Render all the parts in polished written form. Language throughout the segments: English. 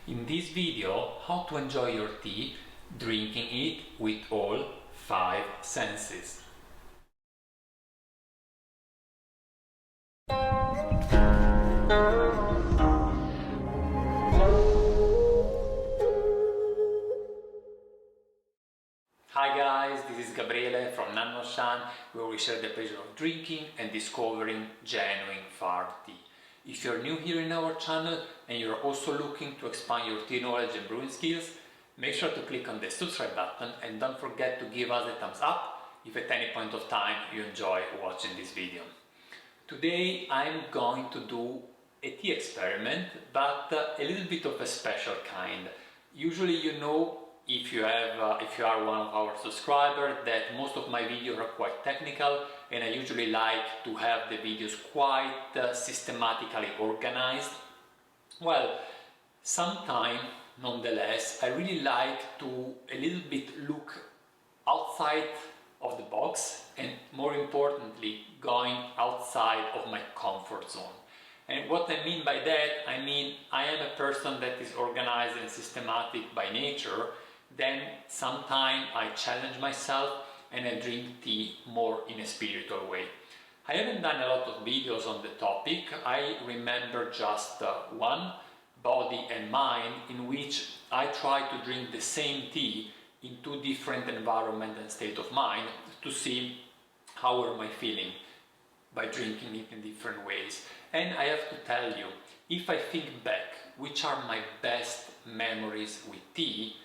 In this video, how to enjoy your tea, drinking it with all 5 senses. Hi guys, this is Gabriele from nannuoshan, where we share the pleasure of drinking and discovering genuine farm tea. If you're new here in our channel and you're also looking to expand your tea knowledge and brewing skills, make sure to click on the subscribe button and don't forget to give us a thumbs up if at any point of time you enjoy watching this video. Today I'm going to do a tea experiment, but a little bit of a special kind. Usually, you know, if you are one of our subscribers, that most of my videos are quite technical, and I usually like to have the videos quite systematically organized. Well, sometimes, nonetheless, I really like to a little bit look outside of the box, and more importantly, going outside of my comfort zone. And what I mean by that, I mean I am a person that is organized and systematic by nature. Then sometimes I challenge myself and I drink tea more in a spiritual way. I haven't done a lot of videos on the topic. I remember just one, Body and Mind, in which I try to drink the same tea in 2 different environments and state of mind to see how am I feeling by drinking it in different ways. And I have to tell you, if I think back which are my best memories with tea,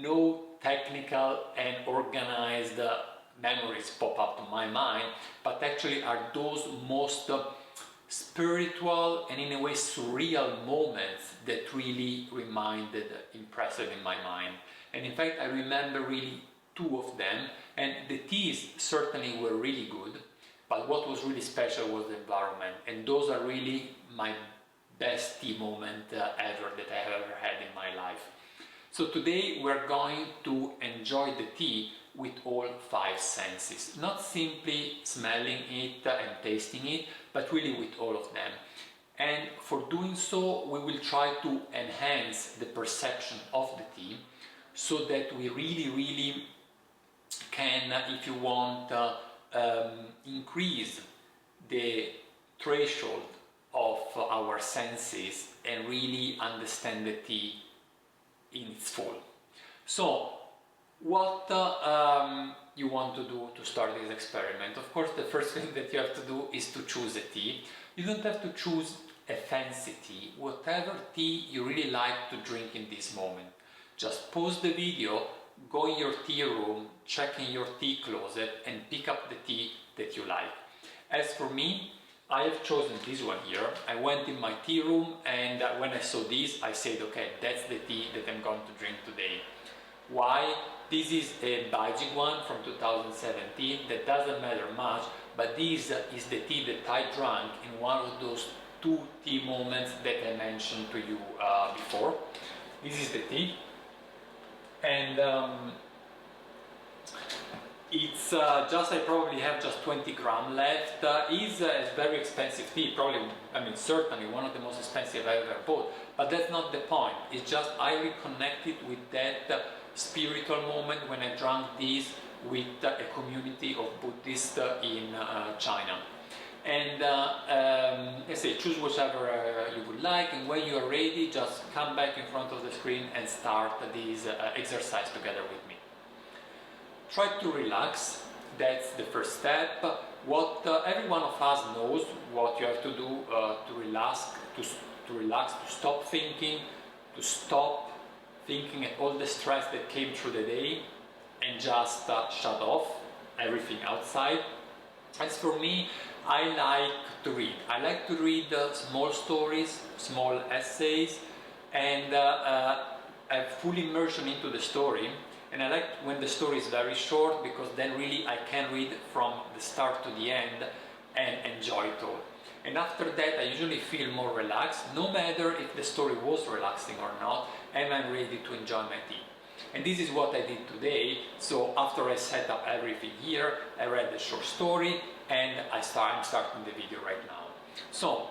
no technical and organized memories pop up to my mind, but actually are those most spiritual and in a way surreal moments that really impressive in my mind. And in fact, I remember really 2 of them, and the teas certainly were really good, but what was really special was the environment, and those are really my best tea moment ever that I have ever had in my life. So today we're going to enjoy the tea with all 5 senses, not simply smelling it and tasting it, but really with all of them. And for doing so, we will try to enhance the perception of the tea so that we really can, if you want, increase the threshold of our senses and really understand the tea in its full. So what you want to do to start this experiment? Of course, the first thing that you have to do is to choose a tea. You don't have to choose a fancy tea, whatever tea you really like to drink in this moment. Just pause the video, go in your tea room, check in your tea closet and pick up the tea that you like. As for me, I have chosen this one here. I went in my tea room, and when I saw this, I said, okay, that's the tea that I'm going to drink today. Why? This is a Beijing one from 2017. That doesn't matter much, but this is the tea that I drank in one of those 2 tea moments that I mentioned to you before. This is the tea, and it's I probably have just 20 grams left. Is a very expensive tea, probably, certainly one of the most expensive I've ever bought, but that's not the point. It's just I reconnected with that spiritual moment when I drank this with a community of Buddhists in China. And I say, choose whichever you would like, and when you are ready, just come back in front of the screen and start this exercise together with me. Try to relax, that's the first step. What every one of us knows what you have to do to relax, to stop thinking, at all the stress that came through the day, and just shut off everything outside. As for me, I like to read. I like to read small stories, small essays, and have full immersion into the story. And I like when the story is very short, because then really I can read from the start to the end and enjoy it all. And after that I usually feel more relaxed, no matter if the story was relaxing or not, and I'm ready to enjoy my tea. And this is what I did today. So after I set up everything here, I read the short story, and I'm starting the video right now. So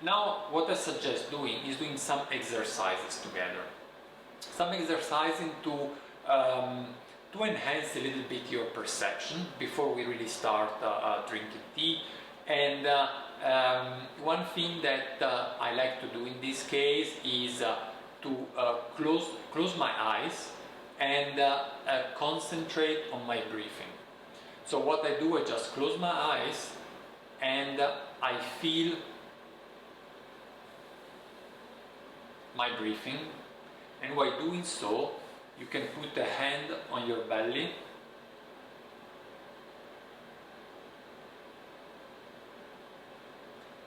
Now what I suggest doing is doing some exercises together. Some exercising to enhance a little bit your perception before we really start drinking tea. And one thing that I like to do in this case is to close my eyes and concentrate on my breathing. So what I do, I just close my eyes and I feel my breathing, and while doing so you can put a hand on your belly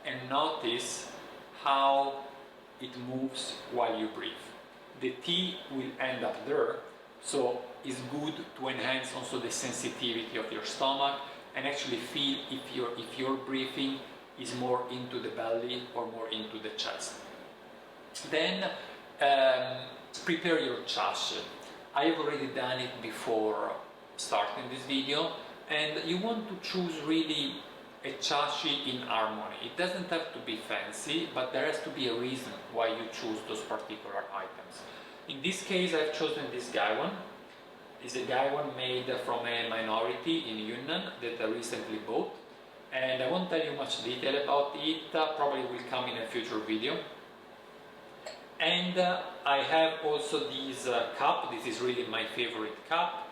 and notice how it moves while you breathe. The tea will end up there, so it's good to enhance also the sensitivity of your stomach and actually feel if your breathing is more into the belly or more into the chest. Then prepare your chashi. I have already done it before starting this video, and you want to choose really a chashi in harmony. It doesn't have to be fancy, but there has to be a reason why you choose those particular items. In this case, I've chosen this gaiwan. It's a gaiwan made from a minority in Yunnan that I recently bought, and I won't tell you much detail about it, probably will come in a future video. And I have also this cup. This is really my favorite cup,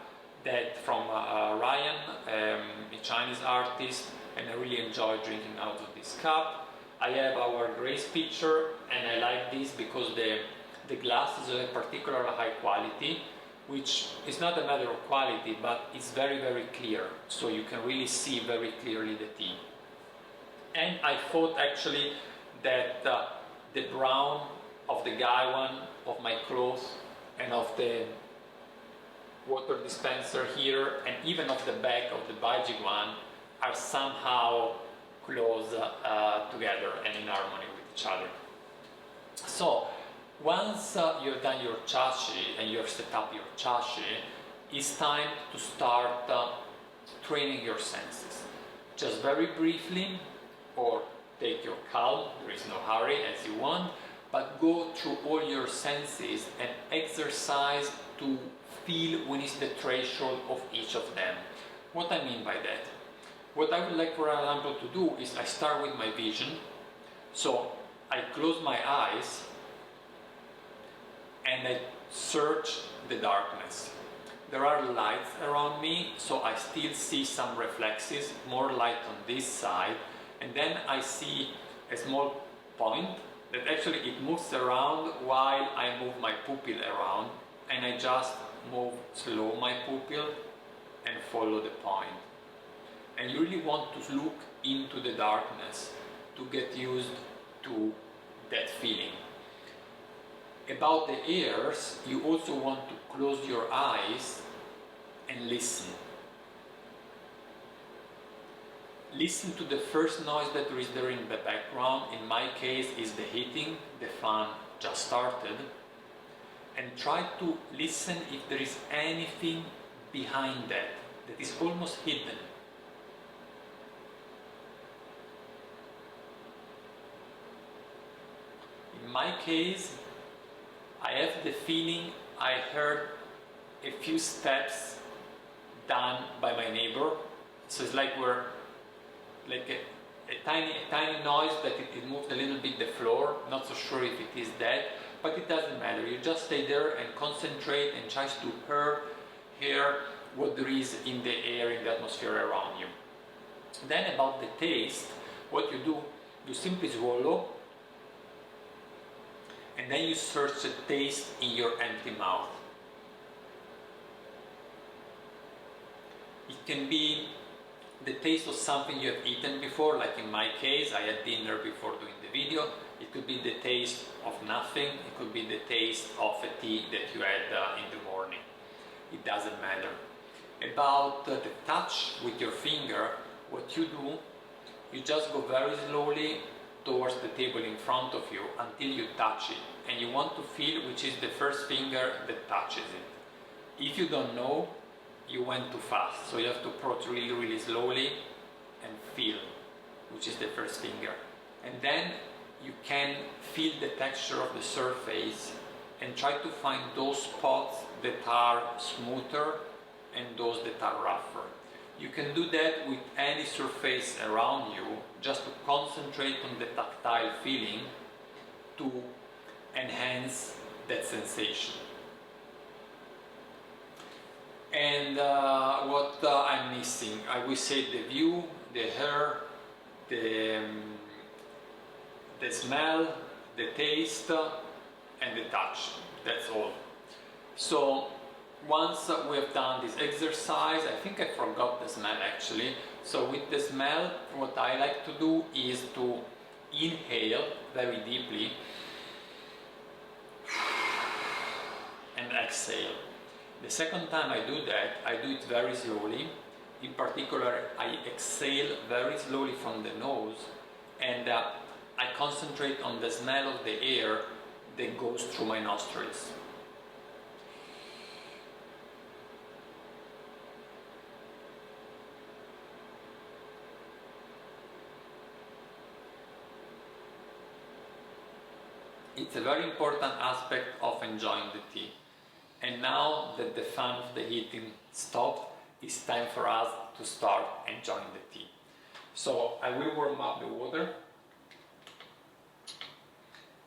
that from Ryan, a Chinese artist, and I really enjoy drinking out of this cup. I have our Grace pitcher, and I like this because the glass is of a particular high quality, which is not a matter of quality, but it's very, very clear, so you can really see very clearly the tea. And I thought actually that the brown of the gaiwan, of my clothes, and of the water dispenser here, and even of the back of the bajigwan are somehow close together and in harmony with each other. So once you've done your chashi and you've set up your chashi, it's time to start training your senses. Just very briefly, or take your calm, there is no hurry, as you want, but go through all your senses and exercise to feel when is the threshold of each of them. What I mean by that? What I would like, for example, to do is I start with my vision. So I close my eyes and I search the darkness. There are lights around me, so I still see some reflexes, more light on this side, and then I see a small point that actually it moves around while I move my pupil around, and I just move slow my pupil and follow the point. And you really want to look into the darkness to get used to that feeling. About the ears, you also want to close your eyes and listen. Listen to the first noise that is there in the background. In my case, is the heating, the fan just started. And try to listen if there is anything behind that is almost hidden. In my case, I have the feeling I heard a few steps done by my neighbor. So it's like we're like a tiny noise that it moved a little bit the floor. Not so sure if it is that, but it doesn't matter. You just stay there and concentrate and try to hear what there is in the air, in the atmosphere around you. Then about the taste, what you do, you simply swallow and then you search the taste in your empty mouth. It can be the taste of something you have eaten before, like in my case, I had dinner before doing the video. It could be the taste of nothing, it could be the taste of a tea that you had in the morning. It doesn't matter. About the touch with your finger, what you do, you just go very slowly towards the table in front of you until you touch it, and you want to feel which is the first finger that touches it. If you don't know, you went too fast, so you have to approach really, really slowly and feel which is the first finger. And then you can feel the texture of the surface and try to find those spots that are smoother and those that are rougher. You can do that with any surface around you, just to concentrate on the tactile feeling to enhance that sensation. And what I'm missing, I will say the view, the hair, the smell, the taste, and the touch. That's all. So once we have done this exercise, I think I forgot the smell actually. So with the smell, what I like to do is to inhale very deeply and exhale. The second time I do that, I do it very slowly. In particular, I exhale very slowly from the nose, and I concentrate on the smell of the air that goes through my nostrils. It's a very important aspect of enjoying the tea. And now that the fun of the heating stopped, it's time for us to start enjoying the tea. So I will warm up the water,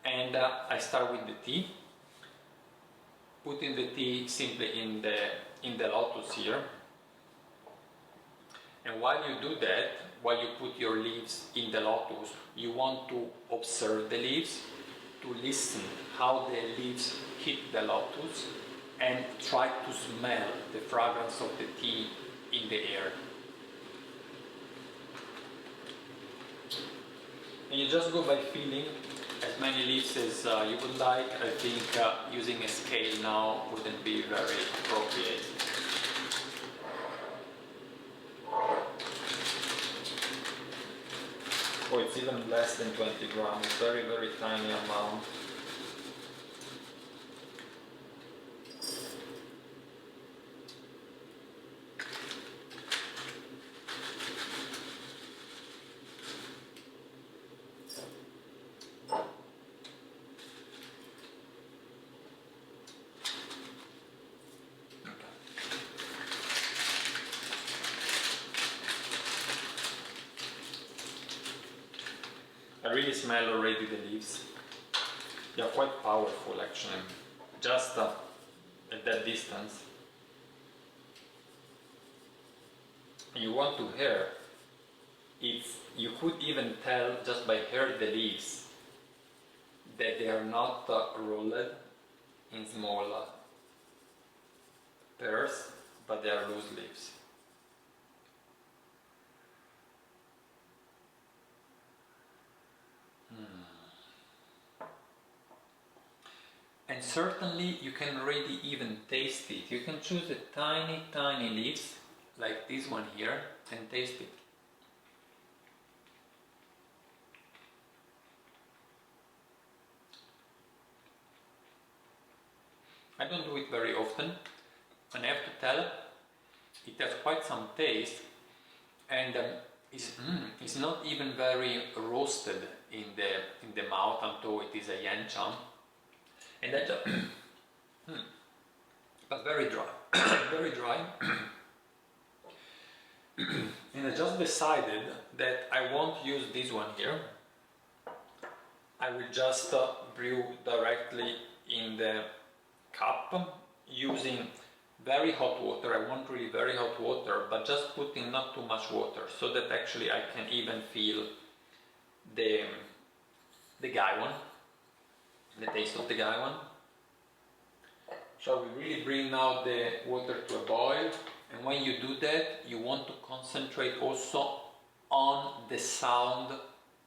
and I start with the tea, putting the tea simply in the lotus here. And while you do that, while you put your leaves in the lotus, you want to observe the leaves, to listen how the leaves hit the lotus, and try to smell the fragrance of the tea in the air. And you just go by feeling as many leaves as you would like. I think using a scale now wouldn't be very appropriate. Oh, it's even less than 20 grams, very, very tiny amount. I really smell already the leaves. They are quite powerful actually, just at that distance. You want to hear, you could even tell just by hearing the leaves that they are not rolled in small pairs, but they are loose leaves. And certainly you can already even taste it. You can choose the tiny, tiny leaves, like this one here, and taste it. I don't do it very often, and I have to tell, it has quite some taste, and it's not even very roasted in the mouth, although it is a yanchang. And that but very dry, very dry. And I just decided that I won't use this one here. I will just brew directly in the cup using very hot water. I want really very hot water, but just putting not too much water, so that actually I can even feel the gaiwan, the taste of the gaiwan. So we really bring now the water to a boil, and when you do that, you want to concentrate also on the sound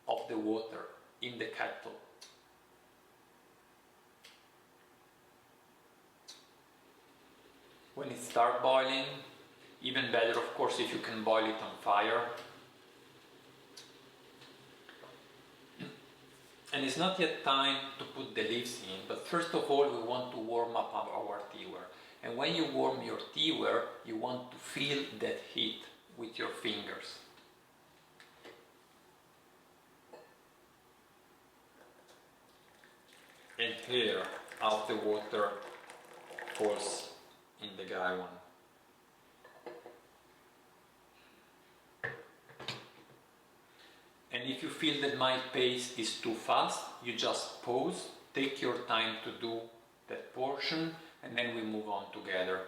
of the water in the kettle. When it starts boiling, even better of course if you can boil it on fire. And it's not yet time to put the leaves in, but first of all we want to warm up our TEAWARE. And when you warm your TEAWARE, you want to feel that heat with your fingers. and hear how the water falls in the gaiwan. And if you feel that my pace is too fast, you just pause, take your time to do that portion, and then we move on together.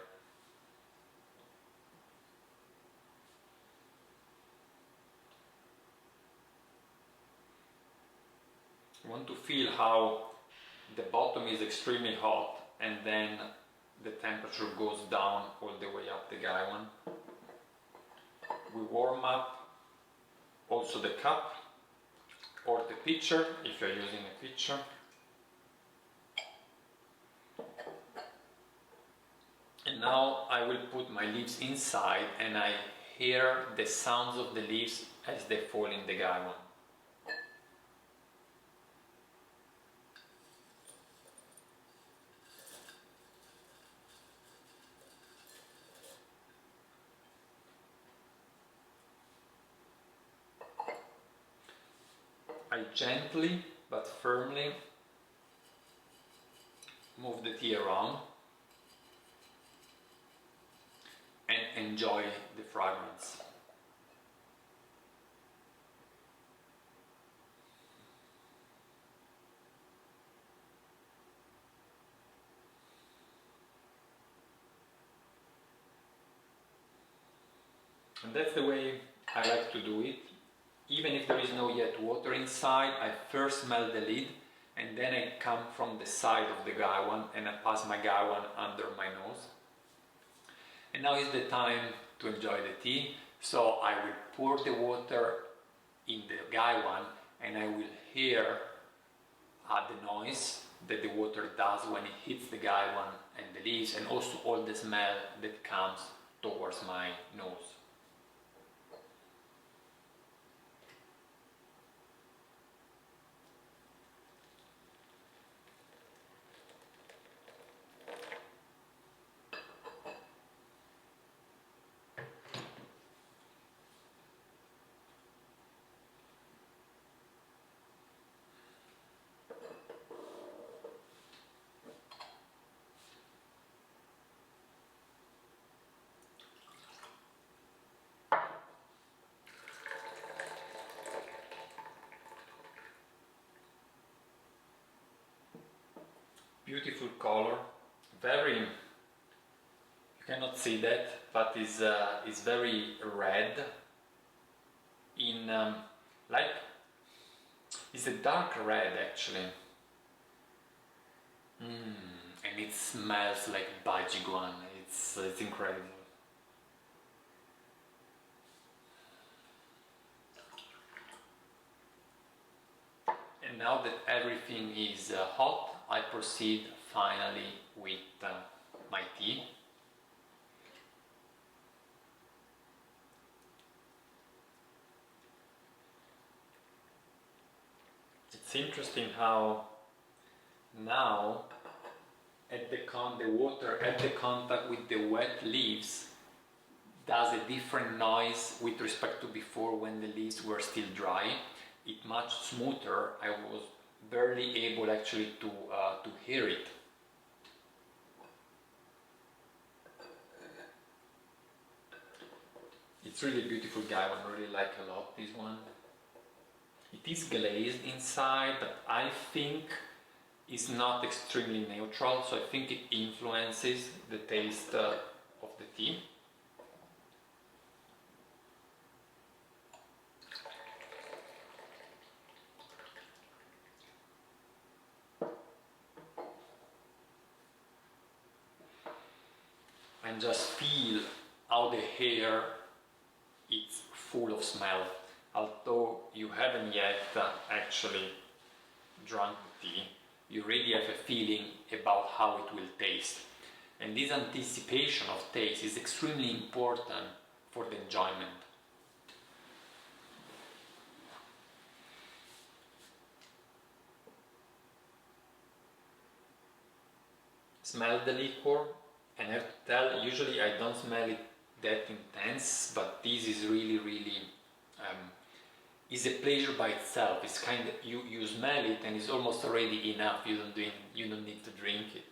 You want to feel how the bottom is extremely hot and then the temperature goes down all the way up the gaiwan. We warm up also the cup or the pitcher if you're using a pitcher. And now I will put my leaves inside and I hear the sounds of the leaves as they fall in the gaiwan. I gently but firmly move the tea around and enjoy the fragrance. And that's the way I like to do it. Even if there is no yet water inside, I first smell the lid and then I come from the side of the gaiwan and I pass my gaiwan under my nose. And now is the time to enjoy the tea. So I will pour the water in the gaiwan and I will hear the noise that the water does when it hits the gaiwan and the leaves, and also all the smell that comes towards my nose. Beautiful color, very, you cannot see that, but is very red, in like, it's a dark red actually, and it smells like bajiguan, it's incredible. And now that everything is hot, I proceed finally with my tea. It's interesting how now the water at the contact with the wet leaves does a different noise with respect to before when the leaves were still dry. It's much smoother. I was barely able actually to hear it. It's really a beautiful gaiwan, I really like a lot this one. It is glazed inside, but I think it's not extremely neutral, so I think it influences the taste of the tea. And just feel how the hair is full of smell. Although you haven't yet actually drunk the tea, you already have a feeling about how it will taste. And this anticipation of taste is extremely important for the enjoyment. Smell the liquor, and I have to tell, usually I don't smell it that intense, but this is really is a pleasure by itself. It's kind of, you smell it and it's almost already enough. You don't need to drink it.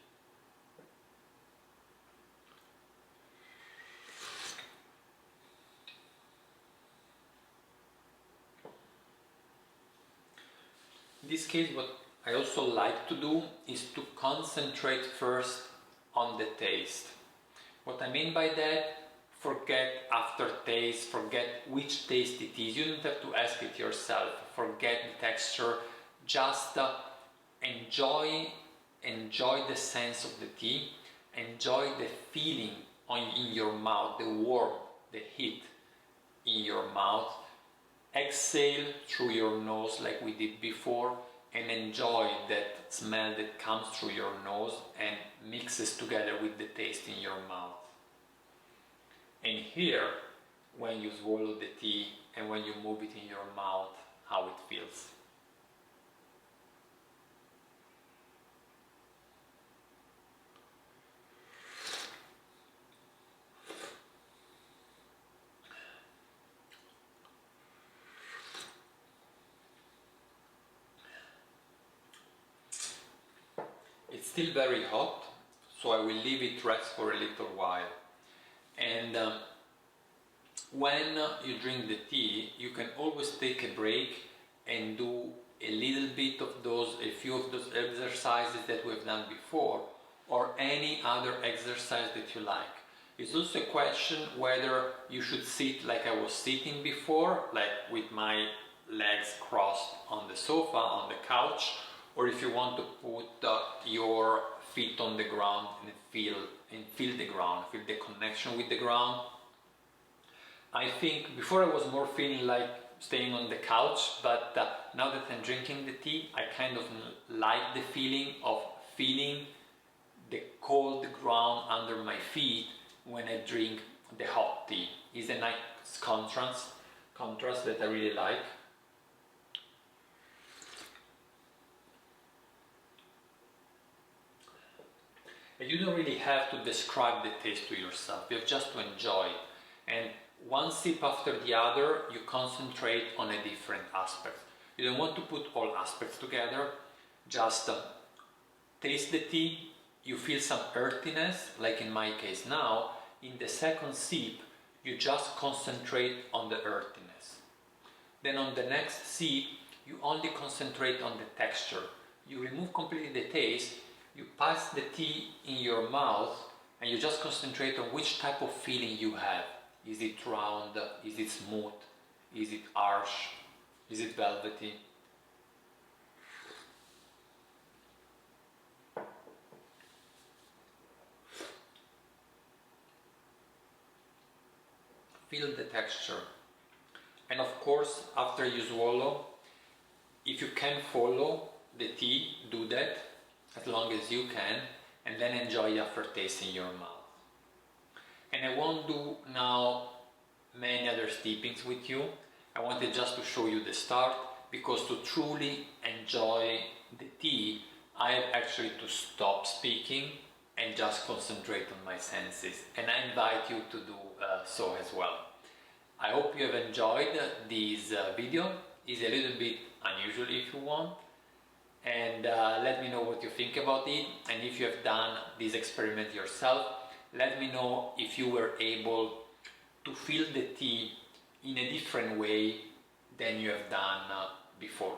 In this case, what I also like to do is to concentrate first on the taste. What I mean by that, forget aftertaste, forget which taste it is. You don't have to ask it yourself. Forget the texture. Just enjoy the sense of the tea. Enjoy the feeling in your mouth, the warmth, the heat in your mouth. Exhale through your nose like we did before, and enjoy that smell that comes through your nose and mixes together with the taste in your mouth. And hear when you swallow the tea and when you move it in your mouth, how it feels. It's still very hot, so I will leave it rest for a little while. And when you drink the tea, you can always take a break and do a little bit of those, a few of those exercises that we've done before, or any other exercise that you like. It's also a question whether you should sit like I was sitting before, like with my legs crossed on the sofa, on the couch, or if you want to put your feet on the ground and feel the ground, feel the connection with the ground. I think before I was more feeling like staying on the couch, but now that I'm drinking the tea, I kind of like the feeling of feeling the cold ground under my feet when I drink the hot tea. It's a nice contrast that I really like. And you don't really have to describe the taste to yourself, you have just to enjoy it. And one sip after the other, you concentrate on a different aspect. You don't want to put all aspects together, just taste the tea, you feel some earthiness, like in my case now. In the second sip, you just concentrate on the earthiness. Then on the next sip, you only concentrate on the texture. You remove completely the taste, you pass the tea in your mouth and you just concentrate on which type of feeling you have. Is it round? Is it smooth? Is it harsh? Is it velvety? Feel the texture. And of course, after you swallow, if you can follow the tea, do that as long as you can, and then enjoy the aftertaste in your mouth. And I won't do now many other steepings with you. I wanted just to show you the start, because to truly enjoy the tea, I have actually to stop speaking and just concentrate on my senses. And I invite you to do so as well. I hope you have enjoyed this video. It's a little bit unusual if you want. And let me know what you think about it, and if you have done this experiment yourself, let me know if you were able to feel the tea in a different way than you have done before.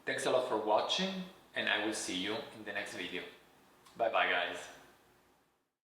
Thanks a lot for watching, and I will see you in the next video. Bye bye guys.